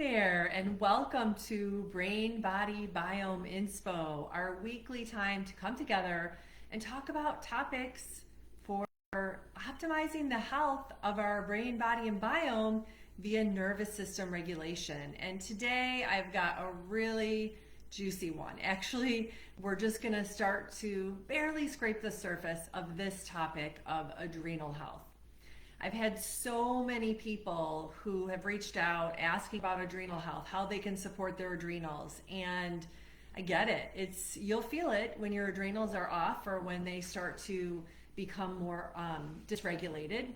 there, and welcome to Brain Body Biome Inspo, our weekly time to come together and talk about topics for optimizing the health of our brain, body, and biome via nervous system regulation. And today I've got a really juicy one. Actually, we're just going to start to barely scrape the surface of this topic of adrenal health. I've had so many people who have reached out asking about adrenal health, how they can support their adrenals. And I get it. You'll feel it when your adrenals are off or when they start to become more dysregulated.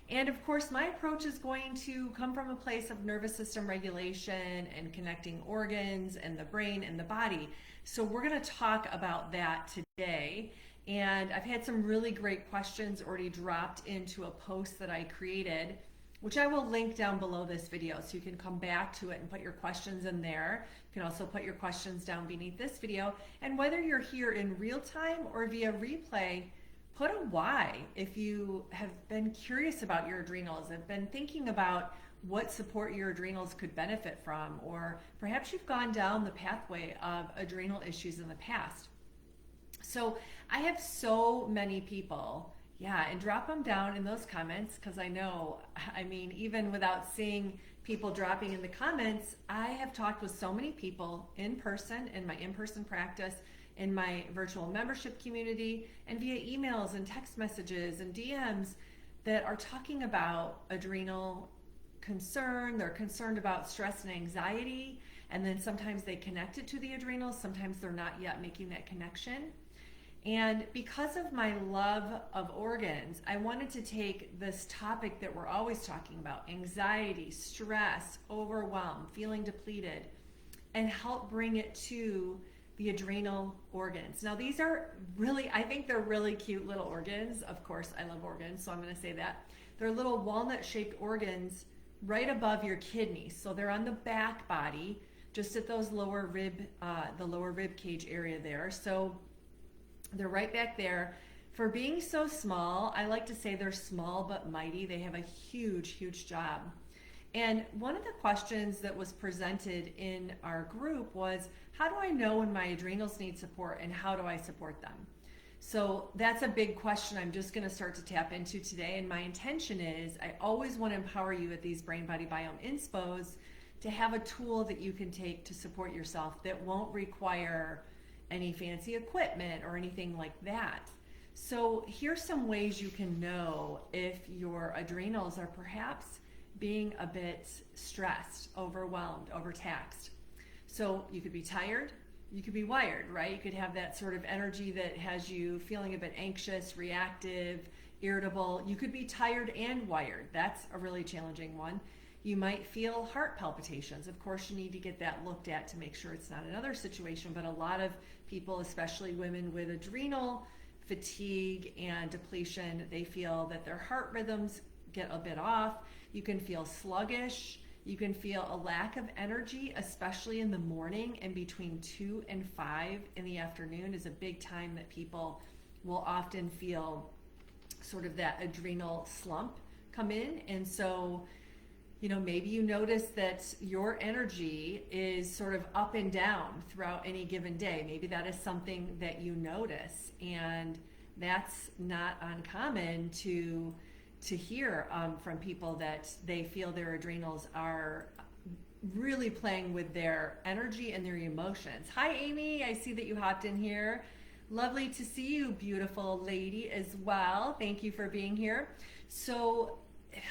And of course, my approach is going to come from a place of nervous system regulation and connecting organs and the brain and the body. So we're going to talk about that today. And I've had some really great questions already dropped into a post that I created, which I will link down below this video so you can come back to it and put your questions in there. You can also put your questions down beneath this video. And whether you're here in real time or via replay, put a why if you have been curious about your adrenals, have been thinking about what support your adrenals could benefit from, or perhaps you've gone down the pathway of adrenal issues in the past. So I have so many people, and drop them down in those comments because even without seeing people dropping in the comments, I have talked with so many people in person, in my in-person practice, in my virtual membership community, and via emails and text messages and DMs that are talking about adrenal concern. They're concerned about stress and anxiety, and then sometimes they connect it to the adrenals. Sometimes they're not yet making that connection. And because of my love of organs, I wanted to take this topic that we're always talking about, anxiety, stress, overwhelm, feeling depleted, and help bring it to the adrenal organs. Now these are I think they're really cute little organs. Of course, I love organs, so I'm going to say that. They're little walnut-shaped organs right above your kidneys. So they're on the back body, just at those the lower rib cage area there. So they're right back there. For being so small, I like to say they're small but mighty. They have a huge, huge job. And one of the questions that was presented in our group was, how do I know when my adrenals need support and how do I support them? So that's a big question I'm just going to start to tap into today. And my intention is I always want to empower you at these Brain Body Biome Inspos to have a tool that you can take to support yourself that won't require any fancy equipment or anything like that. So here's some ways you can know if your adrenals are perhaps being a bit stressed, overwhelmed, overtaxed. So you could be tired, you could be wired, right? You could have that sort of energy that has you feeling a bit anxious, reactive, irritable. You could be tired and wired. That's a really challenging one. You might feel heart palpitations. Of course, you need to get that looked at to make sure it's not another situation, but a lot of people, especially women with adrenal fatigue and depletion, they feel that their heart rhythms get a bit off. You can feel sluggish. You can feel a lack of energy, especially in the morning, and between 2 and 5 in the afternoon is a big time that people will often feel sort of that adrenal slump come in. And so maybe you notice that your energy is sort of up and down throughout any given day. Maybe that is something that you notice, and that's not uncommon to hear from people that they feel their adrenals are really playing with their energy and their emotions. Hi, Amy. I see that you hopped in here. Lovely to see you, beautiful lady, as well. Thank you for being here. So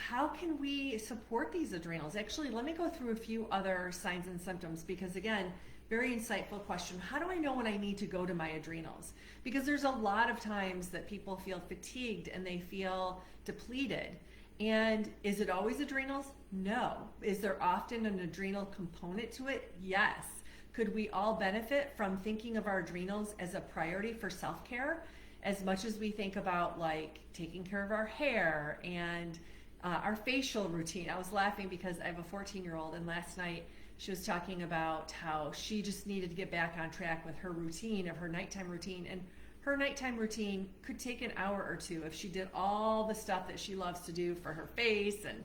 how can we support these adrenals? Actually, let me go through a few other signs and symptoms because, again, very insightful question. How do I know when I need to go to my adrenals? Because there's a lot of times that people feel fatigued and they feel depleted. And is it always adrenals? No. Is there often an adrenal component to it? Yes. Could we all benefit from thinking of our adrenals as a priority for self-care as much as we think about like taking care of our hair and our facial routine? I was laughing because I have a 14-year-old, and last night she was talking about how she just needed to get back on track with her routine, of her nighttime routine. And her nighttime routine could take an hour or two if she did all the stuff that she loves to do for her face and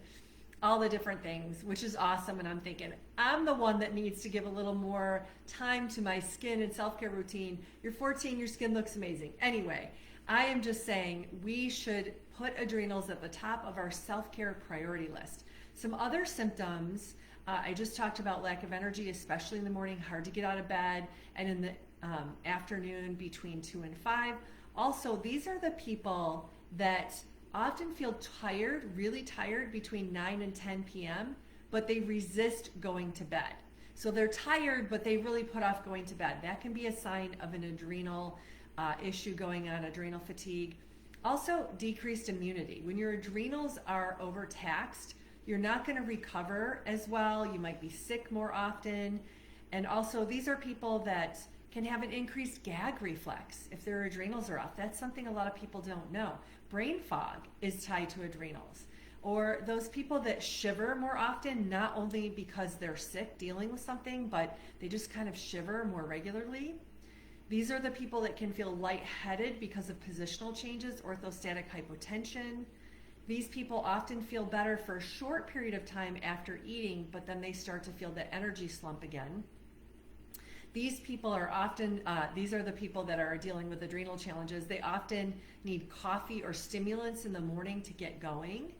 all the different things, which is awesome. And I'm thinking, I'm the one that needs to give a little more time to my skin and self-care routine. You're 14, your skin looks amazing. Anyway, I am just saying we should put adrenals at the top of our self-care priority list. Some other symptoms, I just talked about lack of energy, especially in the morning, hard to get out of bed, and in the afternoon between 2 and 5. Also, these are the people that often feel tired, really tired between 9 and 10 p.m., but they resist going to bed. So they're tired, but they really put off going to bed. That can be a sign of an adrenal issue going on, adrenal fatigue. Also, decreased immunity. When your adrenals are overtaxed, you're not going to recover as well. You might be sick more often. And also, these are people that can have an increased gag reflex if their adrenals are off. That's something a lot of people don't know. Brain fog is tied to adrenals. Or those people that shiver more often, not only because they're sick dealing with something, but they just kind of shiver more regularly. These are the people that can feel lightheaded because of positional changes, orthostatic hypotension. These people often feel better for a short period of time after eating, but then they start to feel the energy slump again. These people are often, these are the people that are dealing with adrenal challenges. They often need coffee or stimulants in the morning to get going.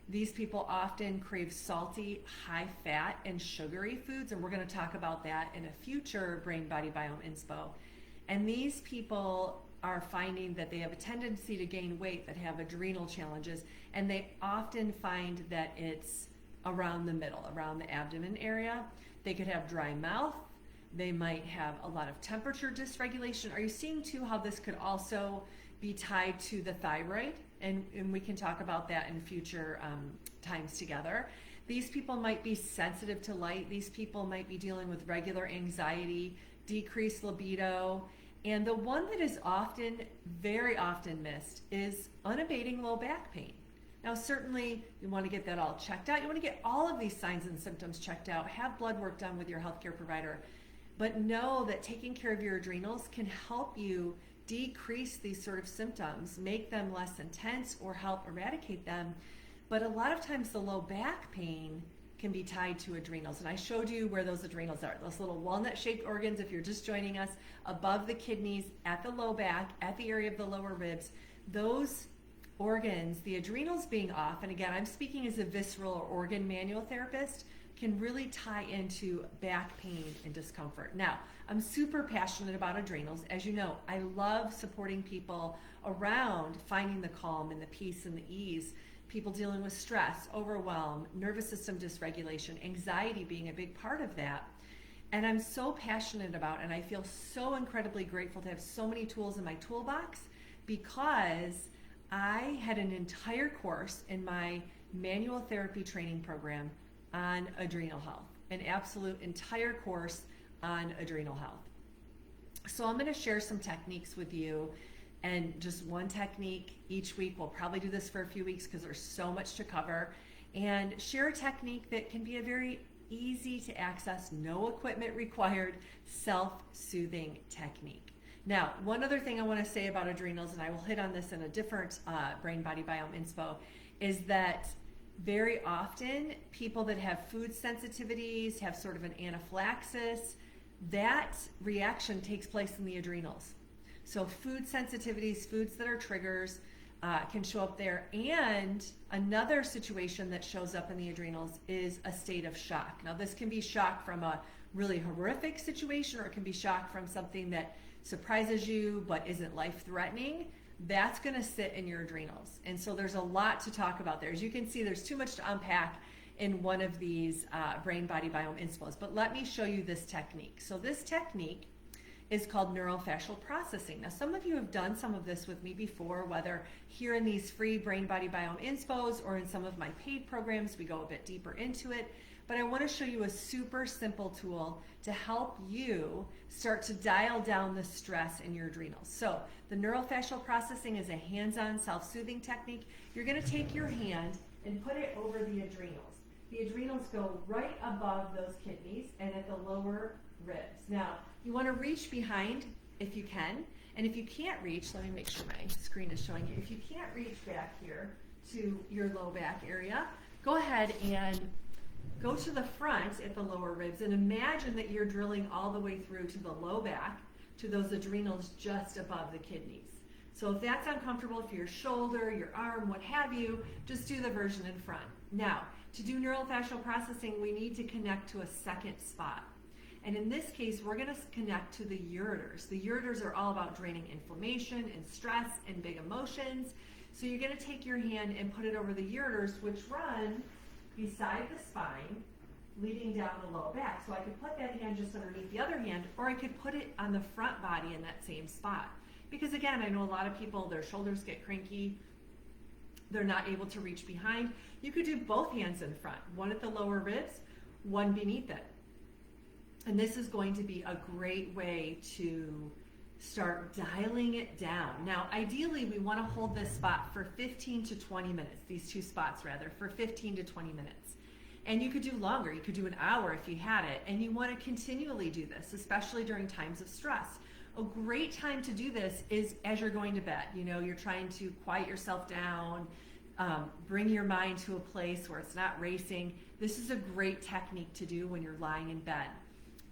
These people often crave salty, high fat, and sugary foods, and we're going to talk about that in a future Brain Body Biome Inspo. And these people are finding that they have a tendency to gain weight that have adrenal challenges, and they often find that it's around the middle, around the abdomen area. They could have dry mouth. They might have a lot of temperature dysregulation. Are you seeing too how this could also be tied to the thyroid? And we can talk about that in future times together. These people might be sensitive to light. These people might be dealing with regular anxiety, decreased libido. And the one that is often, very often missed is unabating low back pain. Now, certainly you want to get that all checked out. You want to get all of these signs and symptoms checked out, have blood work done with your healthcare provider. But know that taking care of your adrenals can help you decrease these sort of symptoms, make them less intense, or help eradicate them. But a lot of times the low back pain can be tied to adrenals. And I showed you where those adrenals are, those little walnut-shaped organs, if you're just joining us, above the kidneys, at the low back, at the area of the lower ribs. Those organs, the adrenals being off, and again, I'm speaking as a visceral or organ manual therapist, can really tie into back pain and discomfort. Now, I'm super passionate about adrenals. As you know, I love supporting people around finding the calm and the peace and the ease. People dealing with stress, overwhelm, nervous system dysregulation, anxiety being a big part of that. And I'm so passionate about, and I feel so incredibly grateful to have so many tools in my toolbox, because I had an entire course in my manual therapy training program on adrenal health, an absolute entire course on adrenal health. So I'm going to share some techniques with you, and just one technique each week. We'll probably do this for a few weeks because there's so much to cover, and share a technique that can be a very easy to access, no equipment required, self-soothing technique. Now, one other thing I want to say about adrenals, and I will hit on this in a different Brain Body Biome Inspo, is that very often people that have food sensitivities, have sort of an anaphylaxis, that reaction takes place in the adrenals. So food sensitivities, foods that are triggers, can show up there. And another situation that shows up in the adrenals is a state of shock. Now, this can be shock from a really horrific situation, or it can be shock from something that surprises you but isn't life-threatening. That's going to sit in your adrenals. And so there's a lot to talk about there. As you can see, there's too much to unpack in one of these Brain Body Biome Inspos. But let me show you this technique. So this technique is called neurofascial processing. Now, some of you have done some of this with me before, whether here in these free Brain Body Biome Inspos or in some of my paid programs. We go a bit deeper into it. But I want to show you a super simple tool to help you start to dial down the stress in your adrenals. So the neurofascial processing is a hands-on self-soothing technique. You're going to take your hand and put it over the adrenals. The adrenals go right above those kidneys and at the lower ribs. Now, you want to reach behind if you can. And if you can't reach, let me make sure my screen is showing you. If you can't reach back here to your low back area, go ahead and go to the front at the lower ribs and imagine that you're drilling all the way through to the low back, to those adrenals just above the kidneys. So if that's uncomfortable for your shoulder, your arm, what have you, just do the version in front. Now, to do neurofascial processing, we need to connect to a second spot. And in this case, we're going to connect to the ureters. The ureters are all about draining inflammation and stress and big emotions. So you're going to take your hand and put it over the ureters, which run beside the spine, leading down the low back. So I could put that hand just underneath the other hand, or I could put it on the front body in that same spot. Because again, I know a lot of people, their shoulders get cranky, they're not able to reach behind. You could do both hands in front, one at the lower ribs, one beneath it. And this is going to be a great way to start dialing it down. Now, ideally, we want to hold this spot for 15 to 20 minutes, these two spots rather, for 15 to 20 minutes. And you could do longer, you could do an hour if you had it, and you want to continually do this, especially during times of stress. A great time to do this is as you're going to bed. You know, you're trying to quiet yourself down, bring your mind to a place where it's not racing. This is a great technique to do when you're lying in bed.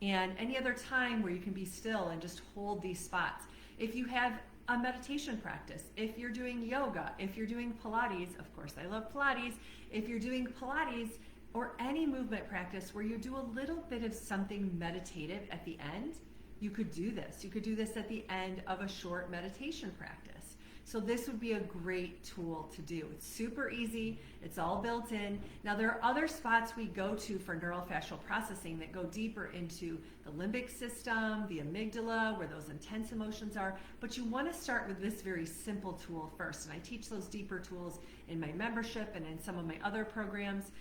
And any other time where you can be still and just hold these spots. If you have a meditation practice, if you're doing yoga, if you're doing Pilates, of course I love Pilates, if you're doing Pilates or any movement practice where you do a little bit of something meditative at the end, you could do this. You could do this at the end of a short meditation practice. So this would be a great tool to do. It's super easy. It's all built in. Now there are other spots we go to for neurofascial processing that go deeper into the limbic system, the amygdala, where those intense emotions are. But you want to start with this very simple tool first. And I teach those deeper tools in my membership and in some of my other programs.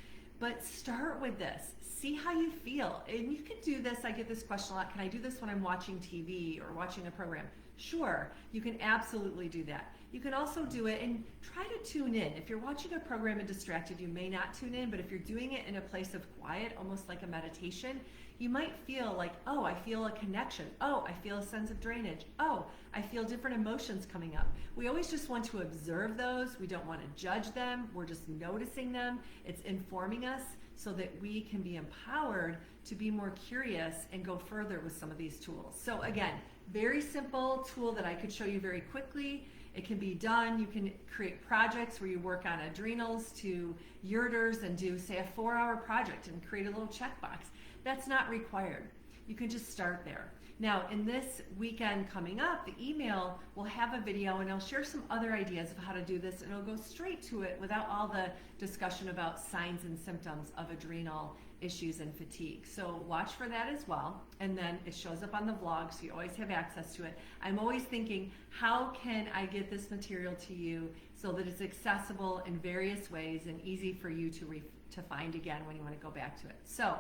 But start with this. See how you feel. And you can do this. I get this question a lot. Can I do this when I'm watching TV or watching a program? Sure, you can absolutely do that. You can also do it and try to tune in. If you're watching a program and distracted, you may not tune in, but if you're doing it in a place of quiet, almost like a meditation, you might feel like, oh, I feel a connection. Oh, I feel a sense of drainage. Oh, I feel different emotions coming up. We always just want to observe those. We don't want to judge them. We're just noticing them. It's informing us so that we can be empowered to be more curious and go further with some of these tools. So again, very simple tool that I could show you very quickly. It can be done. You can create projects where you work on adrenals to ureters and do, say, a 4-hour project and create a little checkbox. That's not required. You can just start there. Now, in this weekend coming up, the email will have a video and I'll share some other ideas of how to do this, and it'll go straight to it without all the discussion about signs and symptoms of adrenal issues and fatigue. So watch for that as well. And then it shows up on the vlog, so you always have access to it. I'm always thinking, how can I get this material to you so that it's accessible in various ways and easy for you to find again when you want to go back to it. So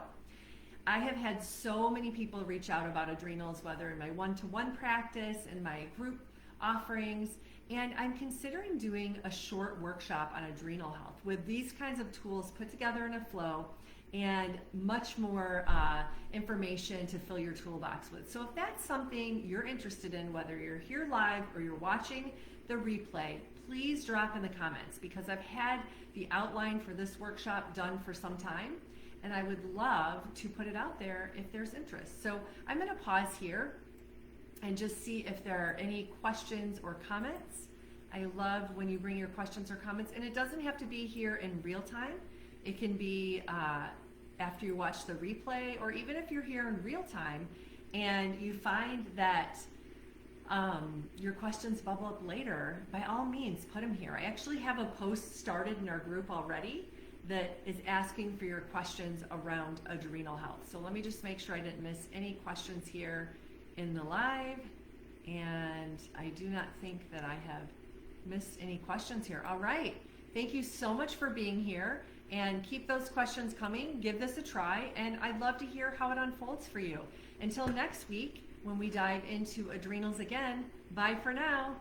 I have had so many people reach out about adrenals, whether in my one-to-one practice, in my group offerings, and I'm considering doing a short workshop on adrenal health with these kinds of tools put together in a flow and much more information to fill your toolbox with. So if that's something you're interested in, whether you're here live or you're watching the replay, please drop in the comments, because I've had the outline for this workshop done for some time, and I would love to put it out there if there's interest. So I'm going to pause here and just see if there are any questions or comments. I love when you bring your questions or comments, and it doesn't have to be here in real time. It can be after you watch the replay, or even if you're here in real time and you find that your questions bubble up later, by all means, put them here. I actually have a post started in our group already that is asking for your questions around adrenal health. So let me just make sure I didn't miss any questions here in the live, and I do not think that I have missed any questions here. All right, thank you so much for being here, and keep those questions coming. Give this a try, and I'd love to hear how it unfolds for you. Until next week, when we dive into adrenals again, bye for now.